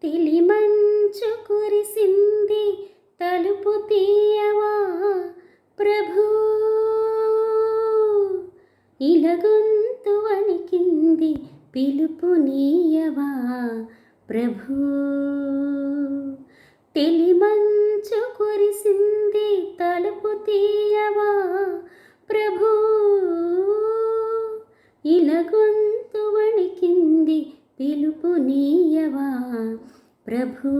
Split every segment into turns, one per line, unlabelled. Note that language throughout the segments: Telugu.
తెలిమంచు కురిసింది తలుపు తీయవా ప్రభూ, ఇలగొంతు వణికింది పిలుపు నీయవా ప్రభూ. తెలిమంచు కురిసింది తలుపు తీయవా ప్రభూ, ఇలగొంతు వణికింది పిలుపు నీయవా ప్రభూ.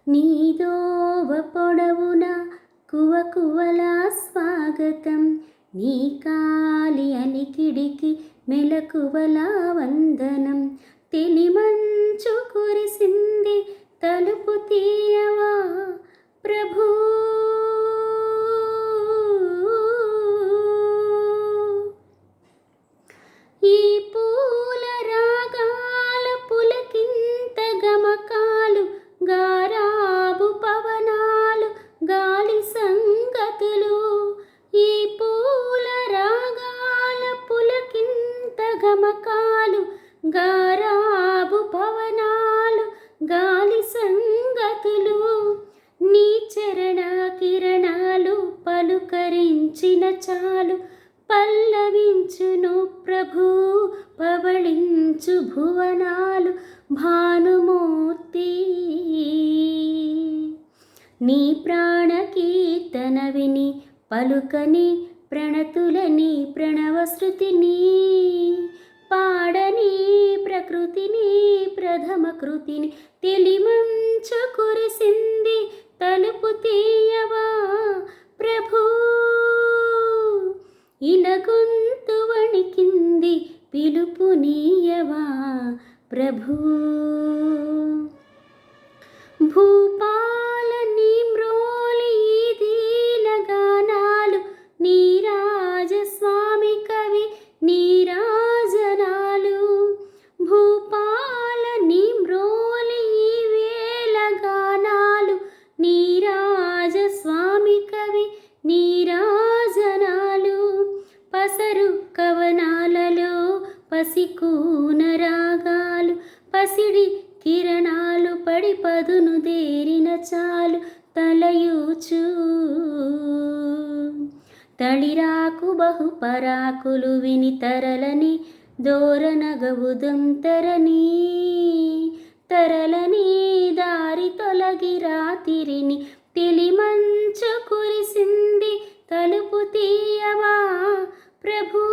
నీదోవ పొడవున కువకువలా స్వాగతం, నీ కాలి అలికిడికి మెలకువలా వందనం. తెలిమంచు కురిసింది తలుపు తీయవా ప్రభూ. ఈ పూల రాగాల పులకింత గమకాలు, గారాబు పవనాలు, గాలి సంగతులు. ఈ పూల రాగాల పులకింత గమకాలు, గారాబు పవనాలు, గాలి సంగతులు. నీ చరణ కిరణాలు పలుకరించిన చాలు, పల్లవించును ప్రభూ పవళించు భువనాలు. భానుమూర్తి నీ ప్రాణ కీర్తన విని పలుకని ప్రణతులని ప్రణవశృతిని, పాడని ప్రకృతిని ప్రథమ కృతిని. తెలిమంచు కురిసింది తలుపు తీయవా ప్రభూ, ఇలగొంతు వణికింది పిలుపు నీయవా ప్రభూ. భూపాల నీ మ్రోలి దీల గానాలు, నీరాజస్వామి కవి నీరాజనాలు. భూపాల నీ మ్రోలి వేల గానాలు, నీరాజస్వామి కవి నీరాజనాలు. పసరు కవనాలలో పసికూన రాగాలు, పసిడి కిరణాలు పడి పదును దేరిన చాలు తలయూచు. తళిరాకు బహు పరాకులు విని తరలని దోరనగవుదం తరని, తరలని దారి తొలగి రాతిరిని. తెలిమంచు కురిసింది తలుపు తీయవా ప్రభూ.